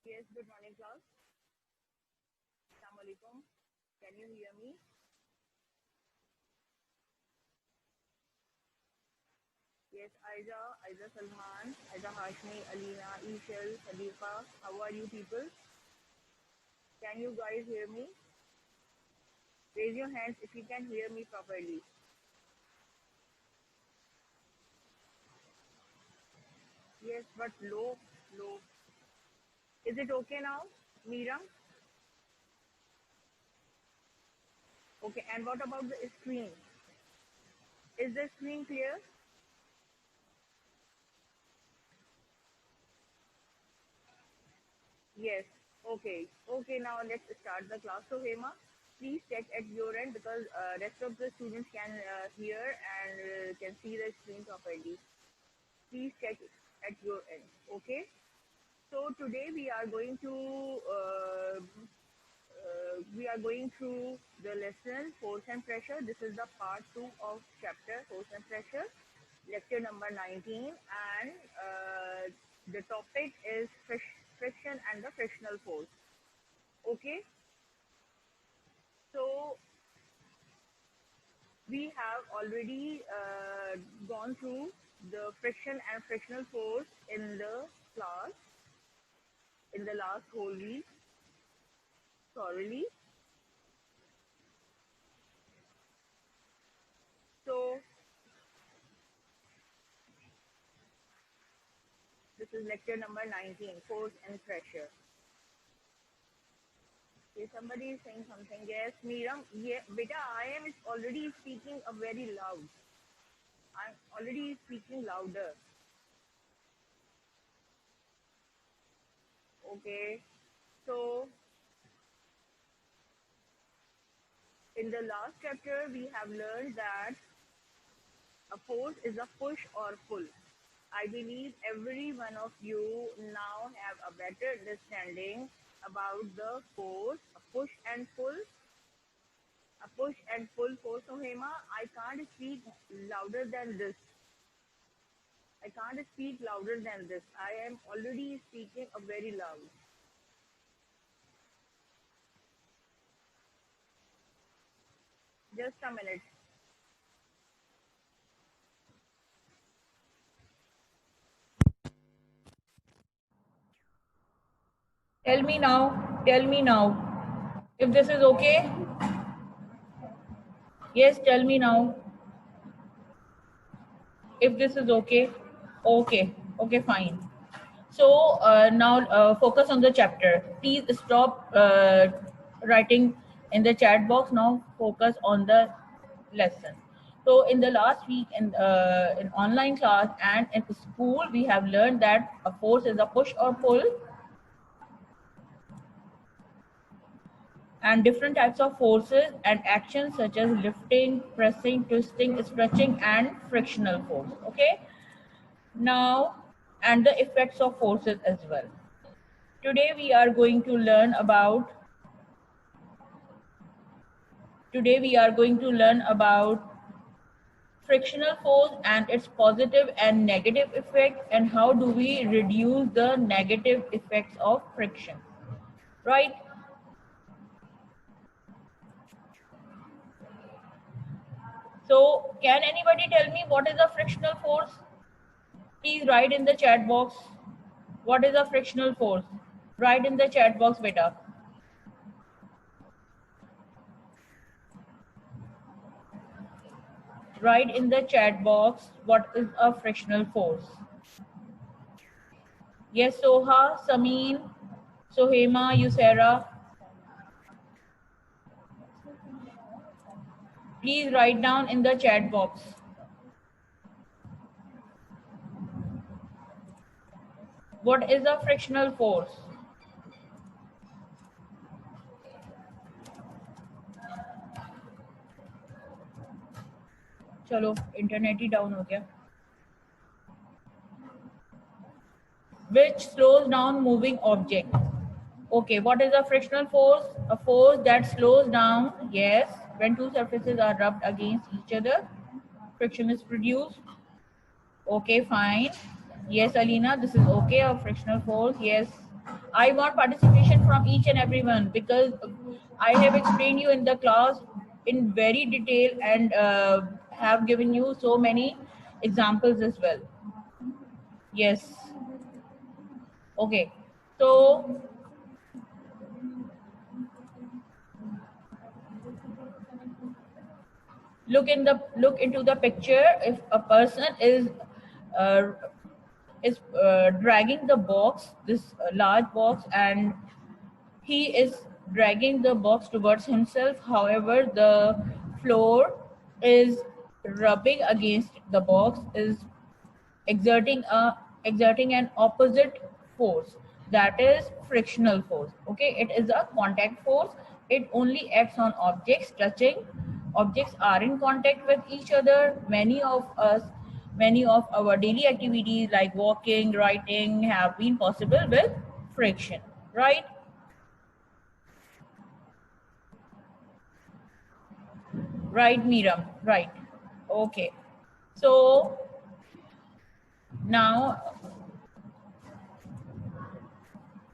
Yes, good morning, class. Assalamu alaikum. Can you hear me? Yes, Aiza Salman, Aiza Hashmi, Alina, Ishal, Sadiqa. How are you people? Can you guys hear me? Raise your hands if you can hear me properly. Yes, but low, low. Is it okay now, Meera? Okay, and what about the screen? Is the screen clear? Yes. Okay. Okay, now let's start the class. So, Hema, please check at your end because rest of the students can hear and can see the screen properly. Please check at your end. Okay. So today we are going through the lesson force and pressure. This is the part 2 of chapter force and pressure, lecture number 19, and the topic is friction and the frictional force. Okay, so we have already gone through the friction and frictional force in the class in the last whole week thoroughly. So this is lecture number 19, force and pressure. Okay, somebody is saying something. Yes, Meeram. Yeah, beta, I am already speaking a very loud. I'm already speaking louder. Okay. So in the last chapter, we have learned that a force is a push or pull. I believe every one of you now have a better understanding about the force, a push and pull, a push and pull force. So Hema, I can't speak louder than this. I can't speak louder than this. I am already speaking a very loud. Just a minute. Tell me now. Tell me now. If this is okay? Yes, tell me now. If this is okay? Okay. Okay, fine. So now focus on the chapter. Please stop writing in the chat box. Now focus on the lesson. So in the last week in online class and in school, we have learned that a force is a push or pull, and different types of forces and actions such as lifting, pressing, twisting, stretching, and frictional force. Okay. Now, and the effects of forces as well. Today we are going to learn about frictional force and its positive and negative effect, and how do we reduce the negative effects of friction, right? So can anybody tell me what is a frictional force? Please write in the chat box. What is a frictional force? Write in the chat box, beta. Write in the chat box what is a frictional force. Yes, Soha, Sameen, Sohema, Yusera. Please write down in the chat box. What is a frictional force? चलो internet ही down हो गया. Which slows down moving object. Okay, what is a frictional force? A force that slows down, yes, when two surfaces are rubbed against each other, friction is produced. Okay, fine. Yes, Alina, this is okay, a frictional force, yes. I want participation from each and everyone, because I have explained you in the class in very detail, and have given you so many examples as well. Yes. Okay. So look into the picture. If a person uh, is dragging the box, this large box, and he is dragging the box towards himself. However, the floor is rubbing against the box, is exerting an opposite force, that is frictional force. Okay, it is a contact force. It only acts on objects touching. Objects are in contact with each other. Many of our daily activities like walking, writing have been possible with friction, right? Right, Miram, right. Okay, so now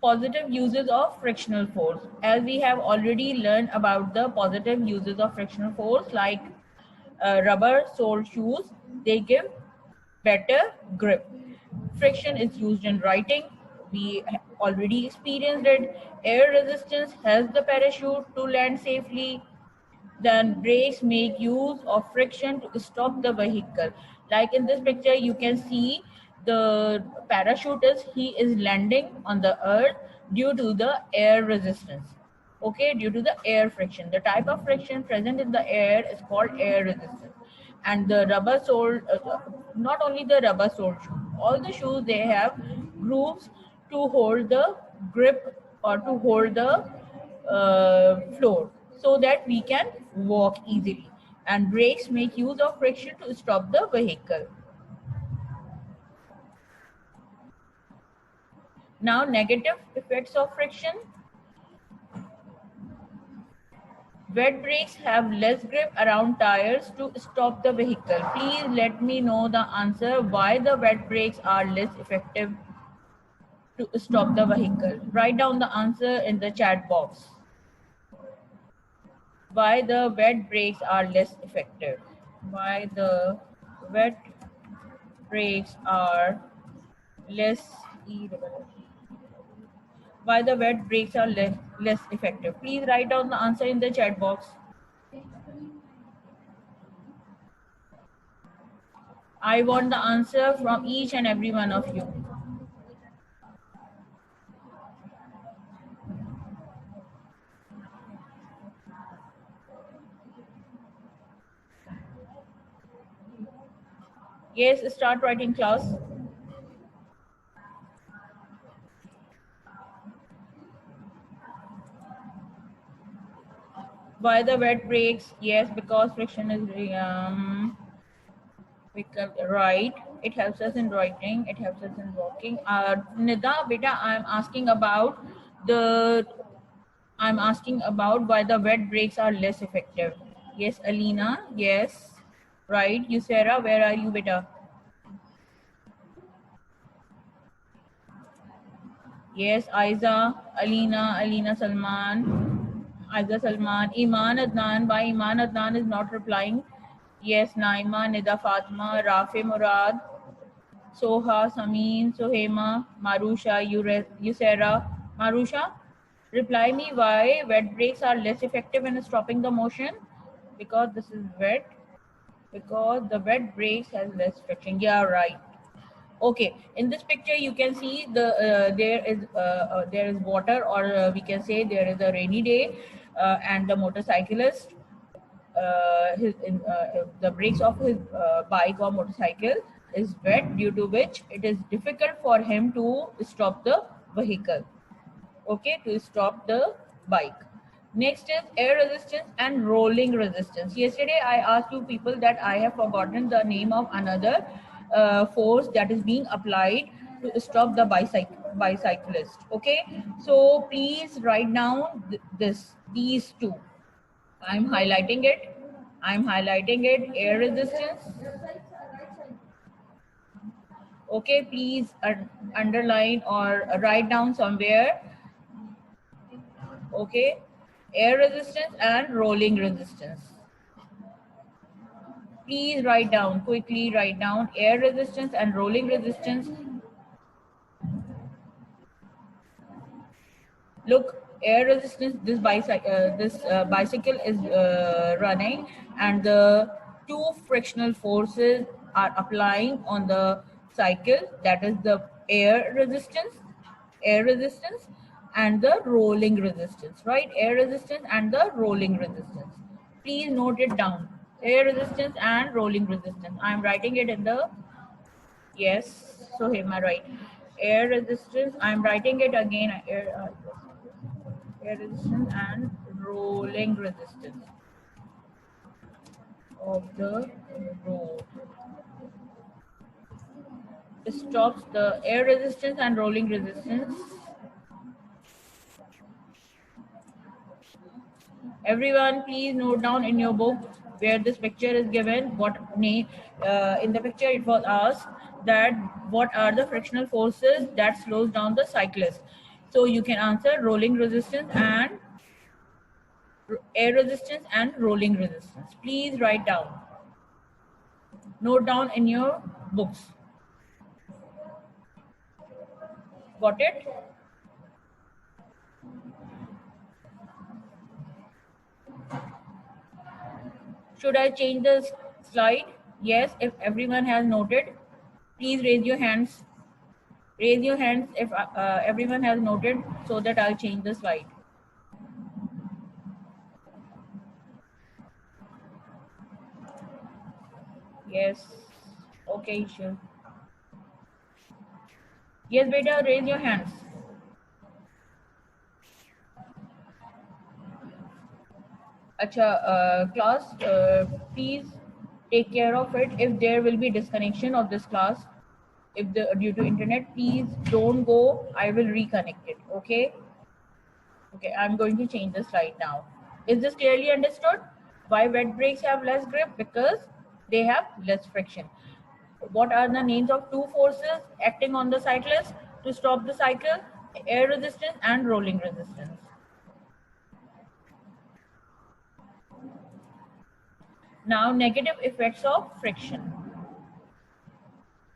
positive uses of frictional force. As we have already learned about the positive uses of frictional force, like rubber sole shoes, they give better grip. Friction is used in writing. We already experienced it. Air resistance helps the parachute to land safely. Then brakes make use of friction to stop the vehicle. Like in this picture, you can see the parachutist, he is landing on the earth due to the air resistance. Okay, due to the air friction. The type of friction present in the air is called air resistance. And the rubber sole, not only the rubber sole shoe, all the shoes, they have grooves to hold the grip, or to hold the floor, so that we can walk easily. And brakes make use of friction to stop the vehicle. Now, negative effects of friction. Wet brakes have less grip around tires to stop the vehicle. Please let me know the answer why the wet brakes are less effective to stop the vehicle. Write down the answer in the chat box. Why the wet brakes are less effective. Why the wet brakes are less why the wet brakes are less effective. Please write down the answer in the chat box. I want the answer from each and every one of you. Yes, start writing, class. Why the wet brakes? Yes, because friction is right. It helps us in writing. It helps us in walking. Nida, beta, the. I'm asking about why the wet brakes are less effective. Yes, Alina. Yes, right. You, Sarah. Where are you, beta? Yes, Aiza, Alina Salman, Aiza Salman, Iman Adnan. Why Iman Adnan is not replying? Yes, Naima, Nida Fatma, Rafi Murad, Soha, Samin, Sohema, Marusha, Yusera. Marusha, reply me why wet brakes are less effective in stopping the motion. Because this is wet. Because the wet brakes has less friction. Yeah, right. Okay, in this picture you can see there is water, or we can say there is a rainy day, and the motorcyclist, the brakes of his bike or motorcycle is wet, due to which it is difficult for him to stop the vehicle. Okay, to stop the bike. Next is air resistance and rolling resistance. Yesterday I asked you people that I have forgotten the name of another force that is being applied to stop the bicyclist. Okay, so please write down these two. I'm highlighting it. I'm highlighting it. Air resistance. Okay, please underline or write down somewhere. Okay, air resistance and rolling resistance. Please write down, quickly write down air resistance and rolling resistance. Look, air resistance, this bicycle is running, and the two frictional forces are applying on the cycle, that is the air resistance and the rolling resistance, right? Air resistance and the rolling resistance. Please note it down. Air resistance and rolling resistance. I am writing it in the, yes, so here my right. Air resistance, I am writing it again. Air resistance and rolling resistance of the road. Stops the air resistance and rolling resistance. Everyone, please note down in your book where this picture is given. What name in the picture it was asked that what are the frictional forces that slows down the cyclist. So you can answer rolling resistance and air resistance and rolling resistance. Please write down. Note down in your books. Got it? Should I change the slide? Yes, if everyone has noted, please raise your hands. Raise your hands if everyone has noted, so that I'll change the slide. Yes. Okay, sure. Yes, beta, raise your hands. Acha, class, please take care of it. If there will be disconnection of this class, if due to internet, please don't go. I will reconnect it. Okay. Okay, I'm going to change the slide now. Is this clearly understood? Why wet brakes have less grip? Because they have less friction. What are the names of two forces acting on the cyclist to stop the cycle? Air resistance and rolling resistance. Now, negative effects of friction.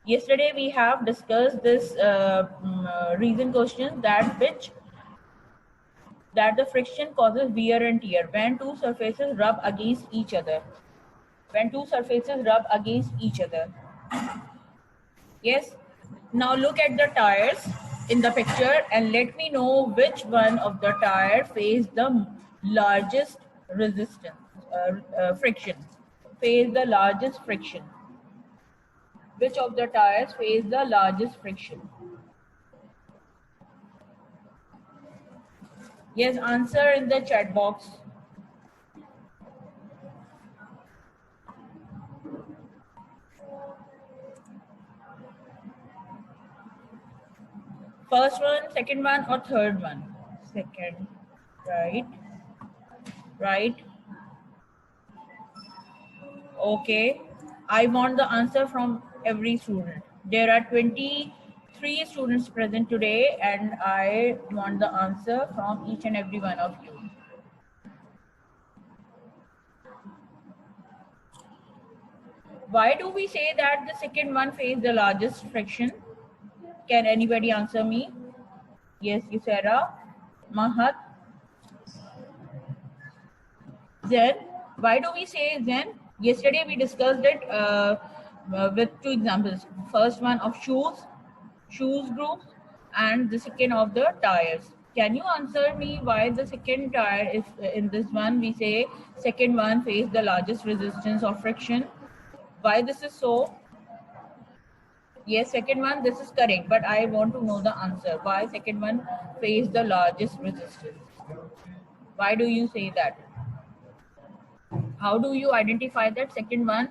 Yesterday we have discussed this reason question that the friction causes wear and tear when two surfaces rub against each other. When two surfaces rub against each other. Yes. Now look at the tires in the picture and let me know which one of the tire face the largest resistance, friction. Face the largest friction. Which of the tires face the largest friction? Yes, answer in the chat box. First one, second one, or third one? Second, right? Right. Okay. I want the answer from every student. There are 23 students present today, and I want the answer from each and every one of you. Why do we say that the second one faces the largest friction? Can anybody answer me? Yes, Yusera, Mahat, Zen. Why do we say Zen? Yesterday we discussed it with two examples. First one of shoes groups, and the second of the tires. Can you answer me why the second tire is in this one we say second one face the largest resistance of friction? Why this is so? Yes, second one, this is correct, but I want to know the answer. Why second one face the largest resistance? Why do you say that? How do you identify that second one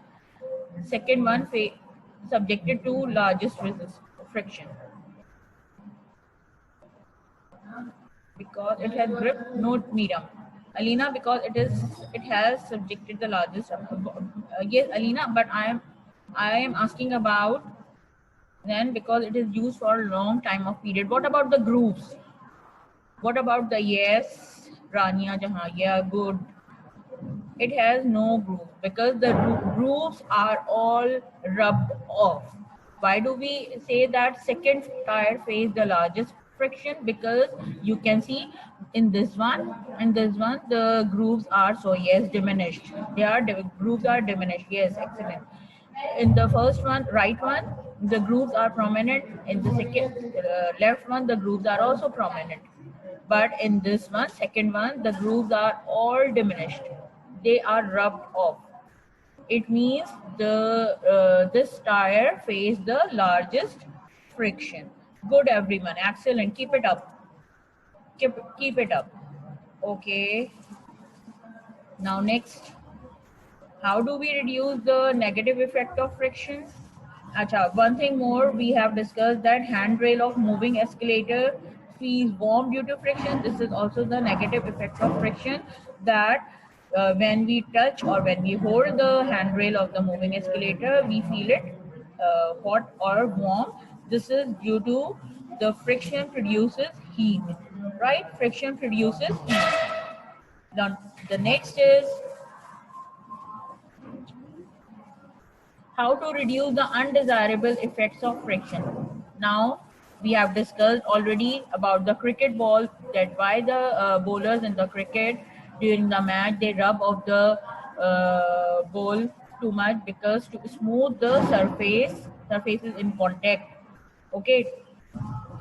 subjected to largest friction? Because it has grip, no Mira. Alina, because it has subjected the largest. Yes, Alina, but I am asking about then because it is used for a long time of period. What about the grooves? What about the yes, Rania Jahan? Yeah, good. It has no groove because the grooves are all rubbed off. Why do we say that second tire face the largest friction? Because you can see in this one, the grooves are so yes diminished. They are grooves are diminished. Yes, excellent. In the first one, right one, the grooves are prominent. In the second, left one, the grooves are also prominent. But in this one, second one, the grooves are all diminished. They are rubbed off. It means the this tire face the largest friction. Good, everyone. Excellent. Keep it up. Keep it up. Okay. Now next. How do we reduce the negative effect of friction? Acha, one thing more, we have discussed that handrail of moving escalator feels warm due to friction. This is also the negative effect of friction, that when we touch or when we hold the handrail of the moving escalator, we feel it hot or warm. This is due to the friction produces heat, right? Friction produces heat. Now, the next is how to reduce the undesirable effects of friction. Now, we have discussed already about the cricket ball, that why the bowlers in the cricket during the match they rub off the ball too much, because to smooth the surfaces in contact. Okay,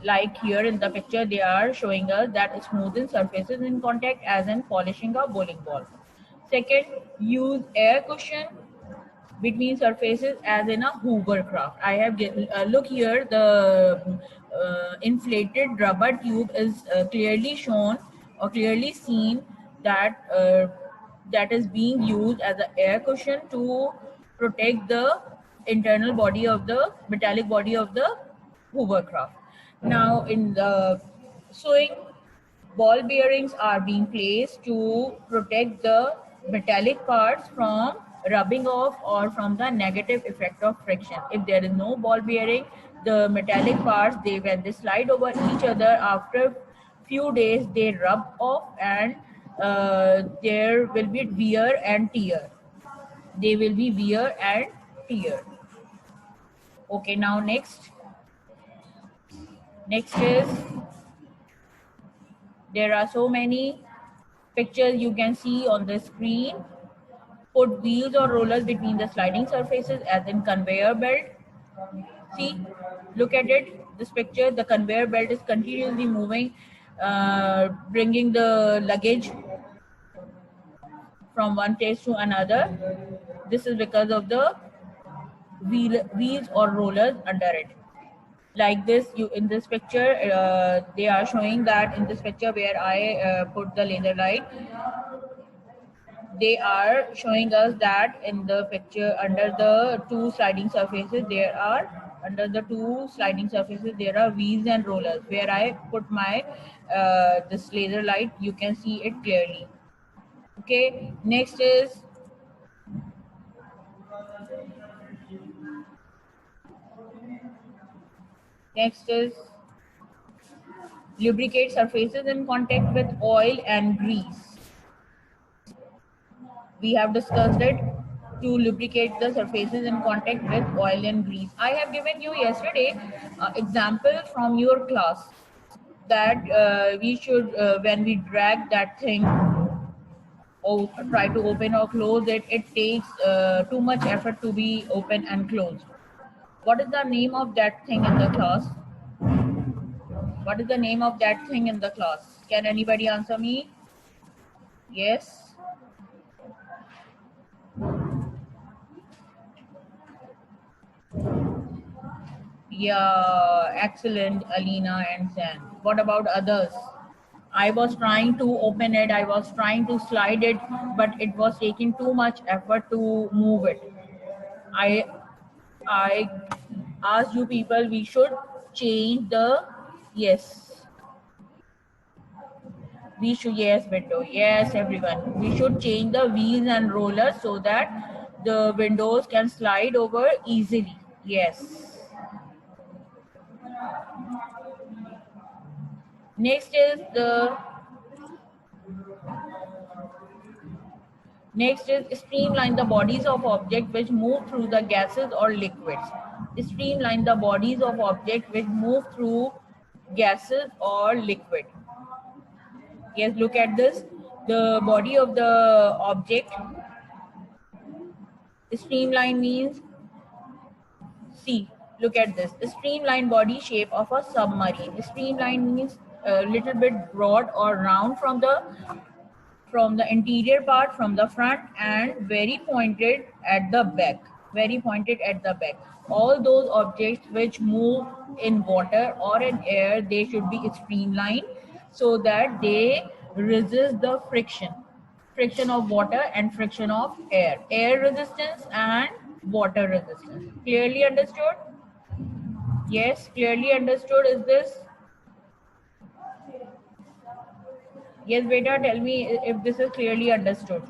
like here in the picture they are showing us that smoothing surfaces in contact as in polishing a bowling ball. Second, use air cushion between surfaces as in a hovercraft. I have look here, the inflated rubber tube is clearly shown or clearly seen that that is being used as an air cushion to protect the internal body of the metallic body of the hovercraft. Now in the sewing, ball bearings are being placed to protect the metallic parts from rubbing off or from the negative effect of friction. If there is no ball bearing, the metallic parts, they when they slide over each other, after few days they rub off, and there will be wear and tear. They will be wear and tear. Okay, now next is, there are so many pictures you can see on the screen. Put wheels or rollers between the sliding surfaces as in conveyor belt. See, look at it. This picture, the conveyor belt is continuously moving, bringing the luggage from one place to another. This is because of the wheels or rollers under it. Like this, you in this picture, they are showing that in this picture where I put the laser light, they are showing us that in the picture under the two sliding surfaces there are wheels and rollers. Where I put my this laser light, you can see it clearly. Okay, next is lubricate surfaces in contact with oil and grease. We have discussed it, to lubricate the surfaces in contact with oil and grease. I have given you yesterday example from your class that we should, when we drag that thing or try to open or close it, it takes too much effort to be open and closed. What is the name of that thing in the class? What is the name of that thing in the class? Can anybody answer me? Yes? Yeah, excellent, Alina and Sam. What about others? I was trying to open it, I was trying to slide it, but it was taking too much effort to move it. I asked you people, we should change the, yes, we should, yes, window, yes, everyone. We should change the wheels and rollers so that the windows can slide over easily. Yes. Next is streamline the bodies of objects which move through the gases or liquids. Streamline the bodies of objects which move through gases or liquid. Yes, look at this. The body of the object. Streamline means, see, look at this. The streamlined body shape of a submarine. Streamline means a little bit broad or round from the interior part, from the front, and very pointed at the back. Very pointed at the back. All those objects which move in water or in air, they should be streamlined so that they resist the friction of water and friction of air resistance and water resistance. Clearly understood? Yes, clearly understood. Is this? Yes, beta, tell me if this is clearly understood.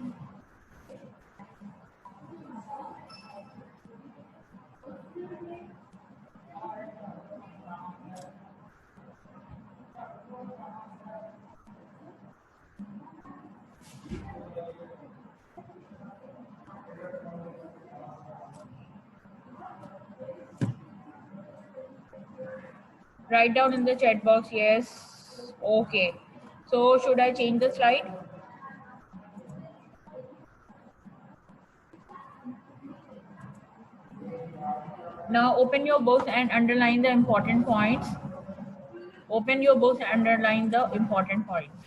Write down in the chat box, yes. Okay. So should I change the slide? Now open your books and underline the important points. Open your books and underline the important points.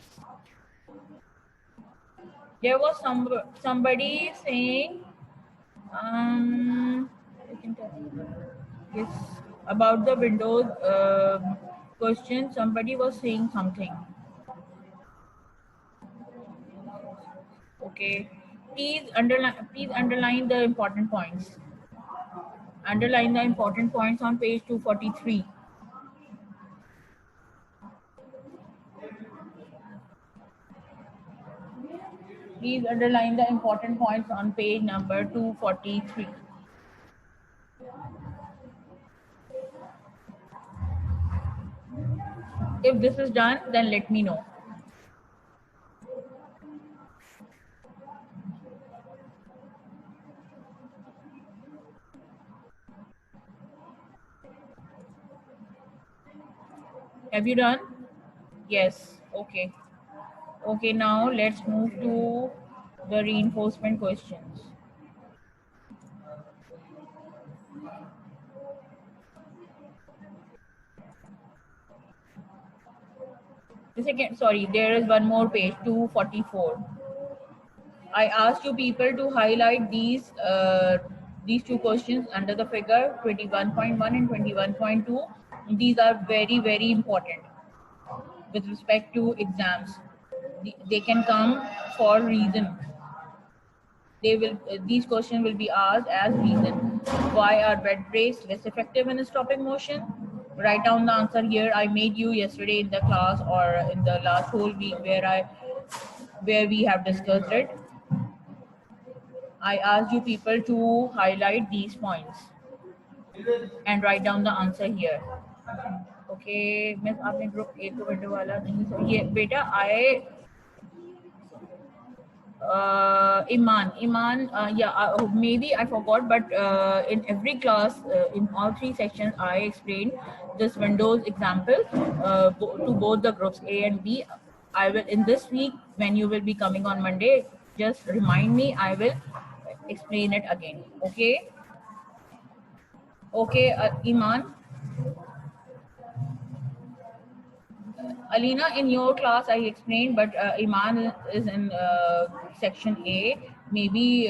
There was somebody saying, I can tell you. Yes, about the Windows question. Somebody was saying something. Okay, please underline the important points. Underline the important points on page 243. Please underline the important points on page number 243. If this is done, then let me know. Have you done? Yes. Okay. Okay, now let's move to the reinforcement questions. Sorry, there is one more page, 244. I asked you people to highlight these two questions under the figure 21.1 and 21.2. These are very, very important with respect to exams. They can come for reason. These questions will be asked as reason. Why are bed brakes less effective in stopping motion? Write down the answer here. I made you yesterday in the class or in the last whole week where we have discussed it. I asked you people to highlight these points and write down the answer here. Okay, miss आपने group एक तो window वाला नहीं ये बेटा आए Iman, yeah, maybe I forgot, but in every class, in all three sections, I explained this Windows example to both the groups A and B. I will, in this week, when you will be coming on Monday, just remind me, I will explain it again. Okay? Okay, Iman. Alina, in your class I explained, but Iman is in section A. Maybe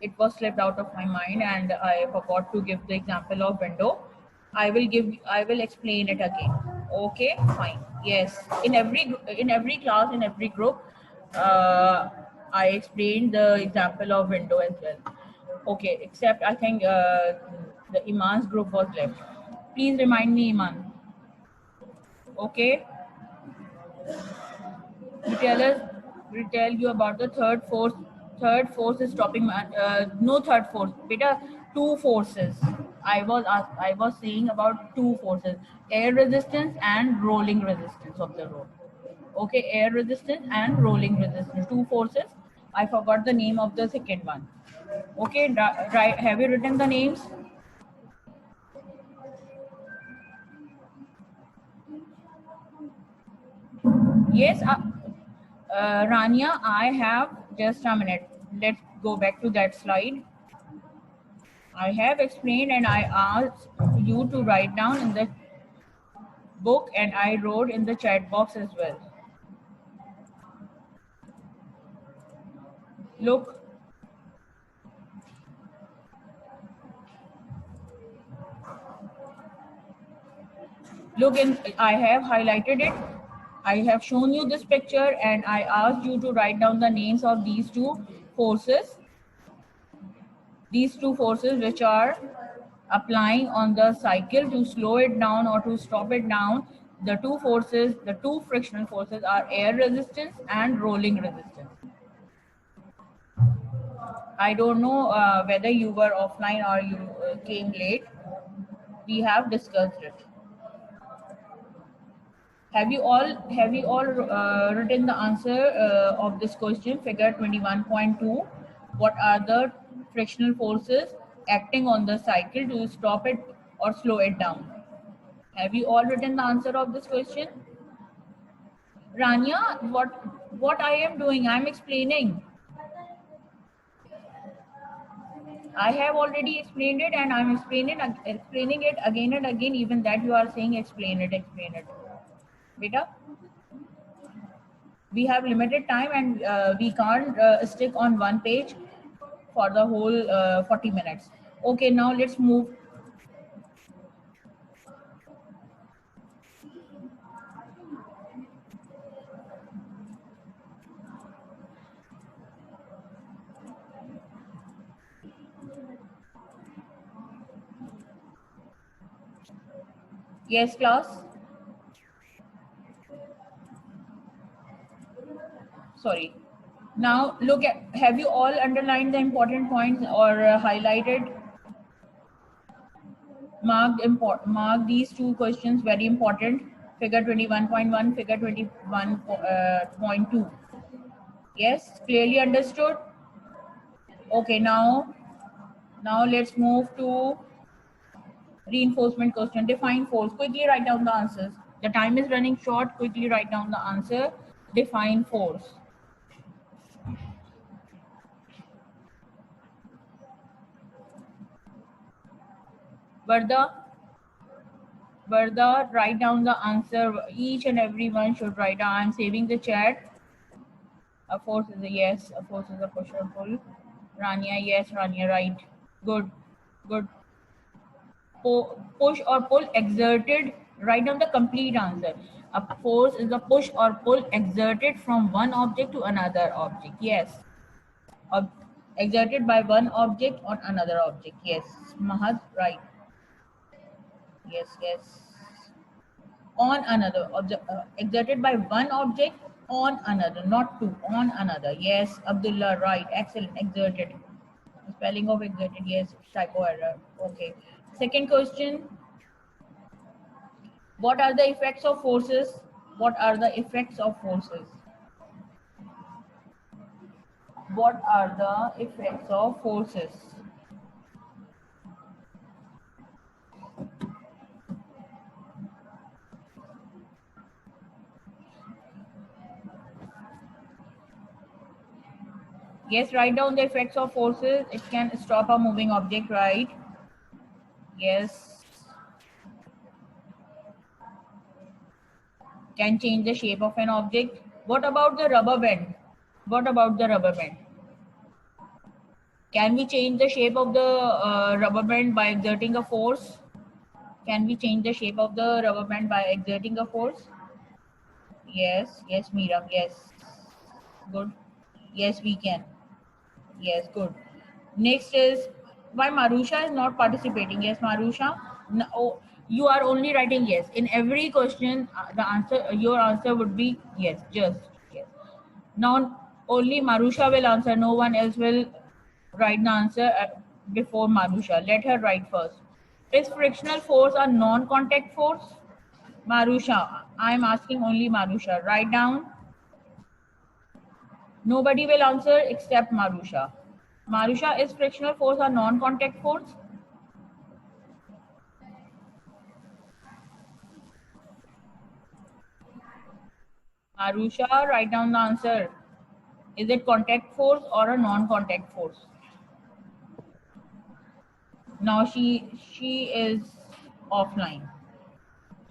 it was slipped out of my mind and I forgot to give the example of window. I will explain it again. Okay, fine. Yes, in every class, in every group, I explained the example of window as well. Okay, except I think the Iman's group was left. Please remind me, Iman. Okay. We tell you about the third force is stopping. No third force. Beta, two forces. I was saying about two forces: air resistance and rolling resistance of the road. Okay, air resistance and rolling resistance, two forces. I forgot the name of the second one. Okay, right. Have you written the names? Yes, Rania, I have just a minute. Let's go back to that slide. I have explained and I asked you to write down in the book and I wrote in the chat box as well. Look, I have highlighted it. I have shown you this picture and I asked you to write down the names of these two forces. These two forces which are applying on the cycle to slow it down or to stop it down. The two forces, the two frictional forces are air resistance and rolling resistance. I don't know whether you were offline or you came late. We have discussed it. Have you all written the answer of this question, figure 21.2? What are the frictional forces acting on the cycle to stop it or slow it down? Have you all written the answer of this question? Rania, what I am doing, I am explaining. I have already explained it and I am explaining it again and again, even that you are saying explain it. Beta, we have limited time and we can't stick on one page for the whole 40 minutes. Okay, now let's move. Yes, class. Sorry. Now look at, have you all underlined the important points or highlighted? Mark these two questions very important. Figure 21.1, figure 21.2. Yes, clearly understood. Okay, now let's move to reinforcement question. Define force. Quickly write down the answers. The time is running short. Quickly write down the answer. Define force. Varda, write down the answer. Each and everyone should write down. I'm saving the chat. A force is a yes. A force is a push or pull. Rania, yes. Rania, right. Good. Push or pull exerted. Write down the complete answer. A force is a push or pull exerted from one object to another object. Yes. Exerted by one object on another object. Yes. Mahad, right. Yes. On another object, exerted by one object on another, not two, on another. Yes, Abdullah, right. Excellent. Exerted. Spelling of exerted, yes. Typo error. Okay. Second question. What are the effects of forces? What are the effects of forces? What are the effects of forces? Yes, write down the effects of forces. It can stop a moving object, right? Yes. Can change the shape of an object. What about the rubber band? What about the rubber band? Can we change the shape of the rubber band by exerting a force? Can we change the shape of the rubber band by exerting a force? Yes, Meeram, yes. Good. Yes, we can. Yes, good. Next is why Marusha is not participating. Yes, Marusha. No, oh, you are only writing yes. In every question, the answer, your answer would be yes, just yes. Now only Marusha will answer. No one else will write the answer. before Marusha. Let her write first. Is frictional force a non-contact force? Marusha, I am asking only Marusha. Write down. Nobody will answer except Marusha. Marusha, is frictional force a non-contact force? Marusha, write down the answer. Is it contact force or a non-contact force? Now she is offline.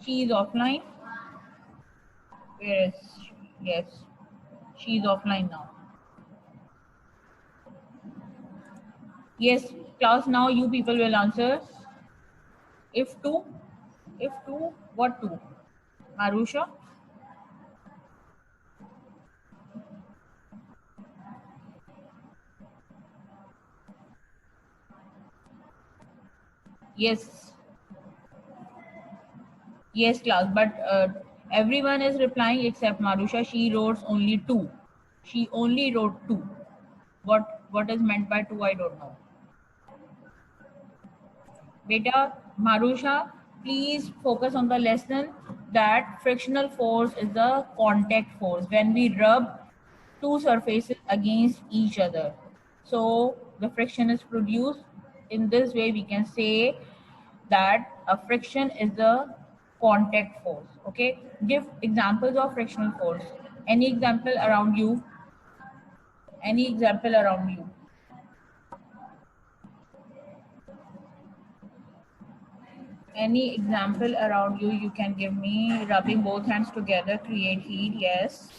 She is offline. Where is she? Yes, she is offline now. Yes, class, now you people will answer. If two, what two? Marusha? Yes, yes, class, but everyone is replying except Marusha. She wrote only two. She only wrote two. What is meant by two? I don't know. Beta, Marusha, please focus on the lesson that frictional force is the contact force when we rub two surfaces against each other. So the friction is produced. In this way, we can say that a friction is the contact force. Okay, give examples of frictional force. Any example around you? Any example around you? Any example around you you can give me? Rubbing both hands together create heat. Yes.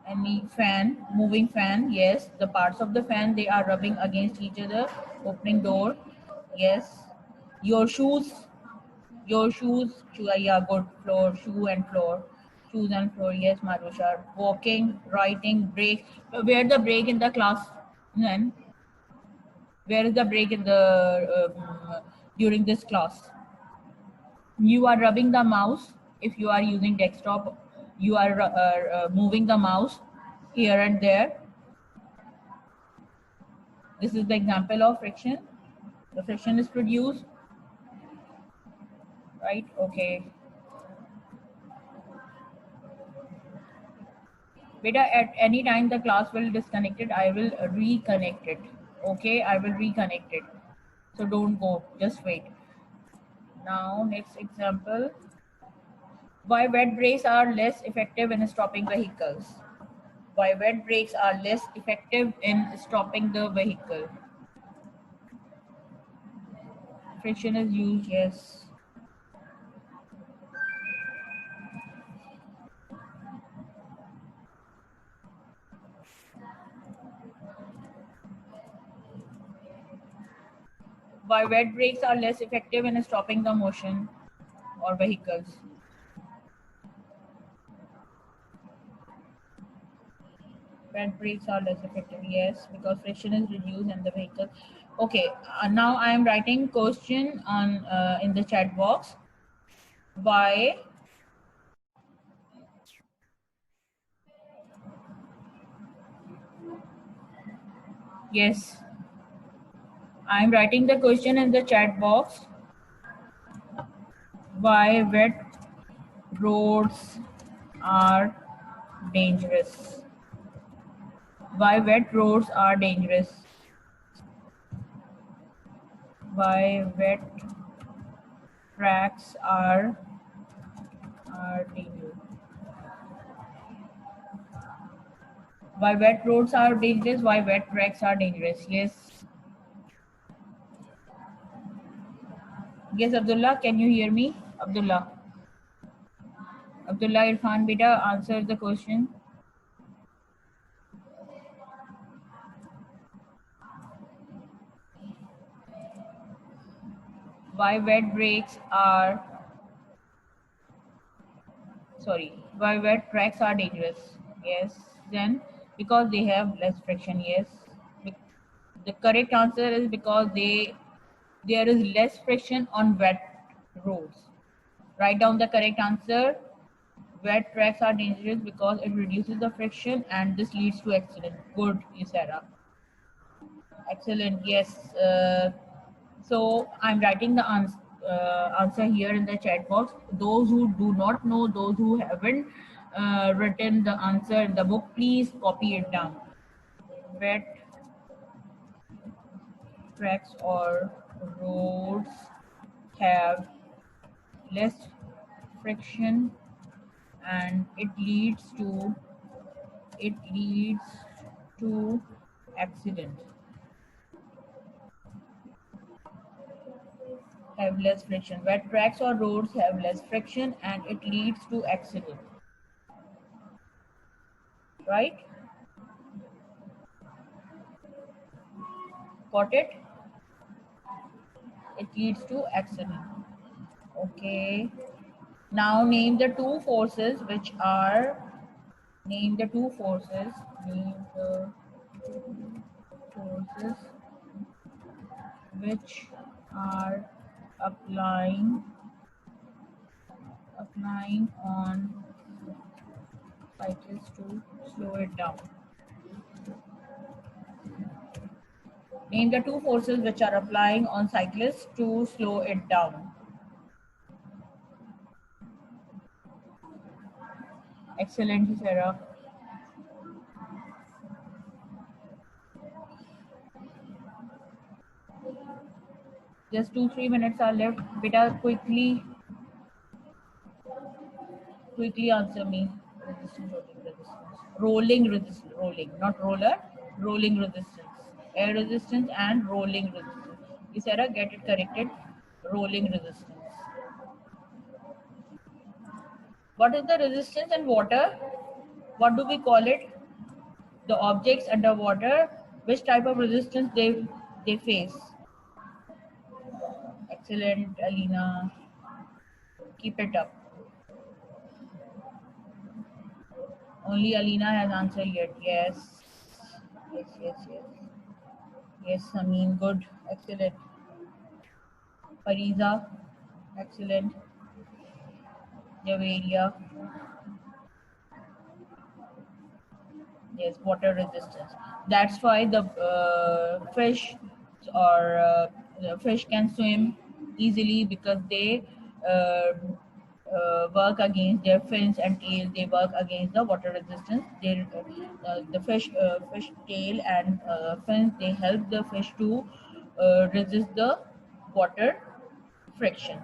Any fan, moving fan? Yes. The parts of the fan, they are rubbing against each other. Opening door? Yes. Your shoes? Your shoes? Yeah, good. Floor, shoe and floor. Shoes and floor. Yes, Marusha. Walking, writing, break. Where the break in the class? Then where is the break in the during this class? You are rubbing the mouse. If you are using desktop, you are moving the mouse here and there. This is the example of friction. The friction is produced, right? Okay. Beta, at any time the class will disconnect it, I will reconnect it. Okay, I will reconnect it. So don't go, just wait. Now, next example. Why wet brakes are less effective in stopping vehicles? Why wet brakes are less effective in stopping the vehicle? Friction is used, yes. Why wet brakes are less effective in stopping the motion or vehicles? Wet brakes are less effective, yes, because friction is reduced in the vehicle. Okay, now I am writing question on in the chat box. Why yes, I am writing the question in the chat box. Why wet roads are dangerous? Why wet roads are dangerous? Why wet tracks are dangerous? Why wet roads are dangerous? Why wet tracks are dangerous? Yes. Yes, Abdullah, can you hear me? Abdullah. Abdullah Irfan Beta, answer the question. Why wet brakes are why wet tracks are dangerous? Yes. Then because they have less friction. Yes. The correct answer is because there is less friction on wet roads. Write down the correct answer. Wet tracks are dangerous because it reduces the friction and this leads to accident. Good, Isara. Excellent. Yes. So I'm writing the answer here in the chat box. Those who do not know, those who haven't written the answer in the book, please copy it down. Wet tracks or roads have less friction and it leads to accident. Have less friction. Wet tracks or roads have less friction and it leads to accident. Right? Got it? It leads to accident. Okay. Now name the two forces which are name the two forces. Name the forces which are applying on cyclists to slow it down. Name the two forces which are applying on cyclists to slow it down. Excellent, Sarah. Just 2-3 minutes are left. Beta, quickly answer me. Rolling resistance. Rolling, not roller. Rolling resistance. Air resistance and rolling resistance. Sarah, get it corrected. Rolling resistance. What is the resistance in water? What do we call it? The objects underwater. Which type of resistance they face? Excellent, Alina. Keep it up. Only Alina has answered yet. Yes. Yes, Samin, good. Excellent. Fariza, excellent. Javeria, yes, water resistance. That's why the fish or the fish can swim easily because they work against their fins and tail. They work against the water resistance. The fish tail and fins, they help the fish to resist the water friction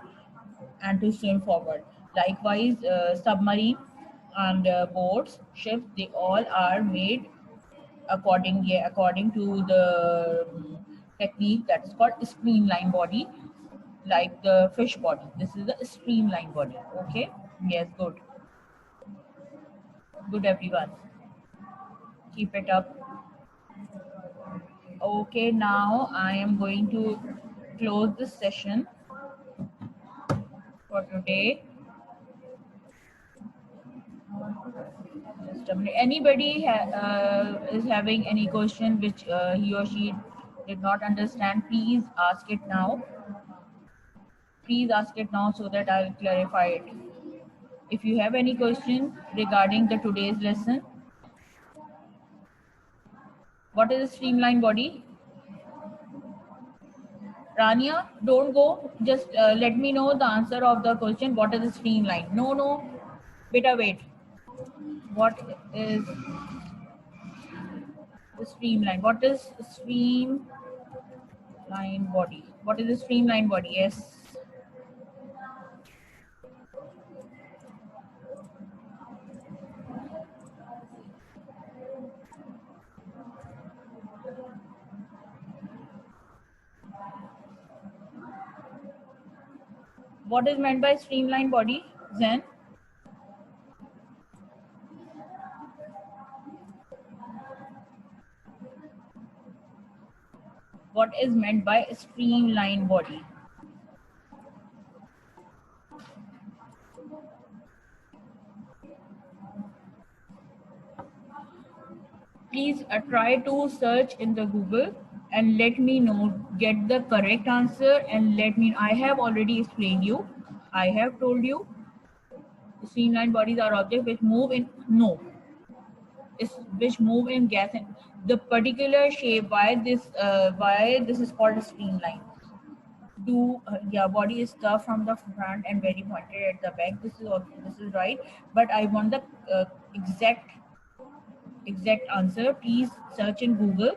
and to swim forward. Likewise, submarine and boats, ships, they all are made according to the technique that's called streamline body, like the fish body. This is the streamline body. Okay. Yes, good. Good, everyone. Keep it up. Okay, now I am going to close this session for today. Just a minute. Anybody is having any question which he or she did not understand, please ask it now. Please ask it now so that I'll clarify it. If you have any question regarding the today's lesson, what is a streamline body? Rania, don't go. Just let me know the answer of the question. What is a streamline? No. Beta, wait. What is the streamline? What is streamline body? What is a streamline body? Yes. What is meant by streamline body, Zen? What is meant by streamline body? Please try to search in the Google and let me know, get the correct answer and let me, I have already explained you. I have told you streamline bodies are objects which move in, which move in gas and the particular shape, why this is called a streamline. Yeah, body is curved from the front and very pointed at the back. This is right, but I want the uh, exact answer. Please search in Google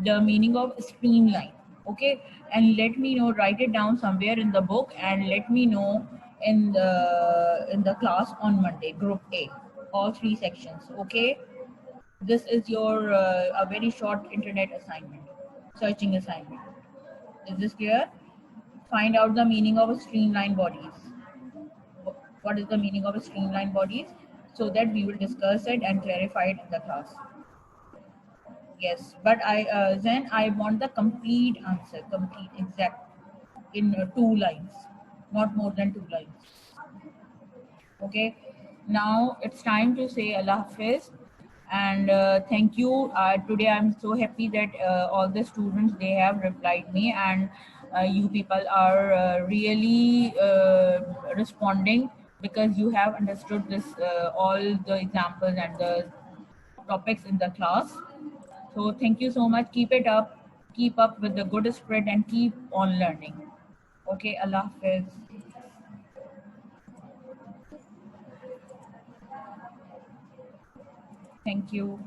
the meaning of streamline. Okay, and let me know, write it down somewhere in the book and let me know in the class on Monday, group A, all three sections. Okay, this is your a very short internet assignment, searching assignment. Is this clear? Find out the meaning of streamlined bodies. What is the meaning of streamlined bodies, so that we will discuss it and clarify it in the class. Yes, but then I want the complete answer, complete, exact, in 2 lines, not more than 2 lines. Okay, now it's time to say Allah Hafiz, and thank you. Today I'm so happy that all the students, they have replied me, and you people are really responding, because you have understood this all the examples and the topics in the class. So thank you so much. Keep it up. Keep up with the good spirit and keep on learning. Okay, Allah Hafiz. Thank you.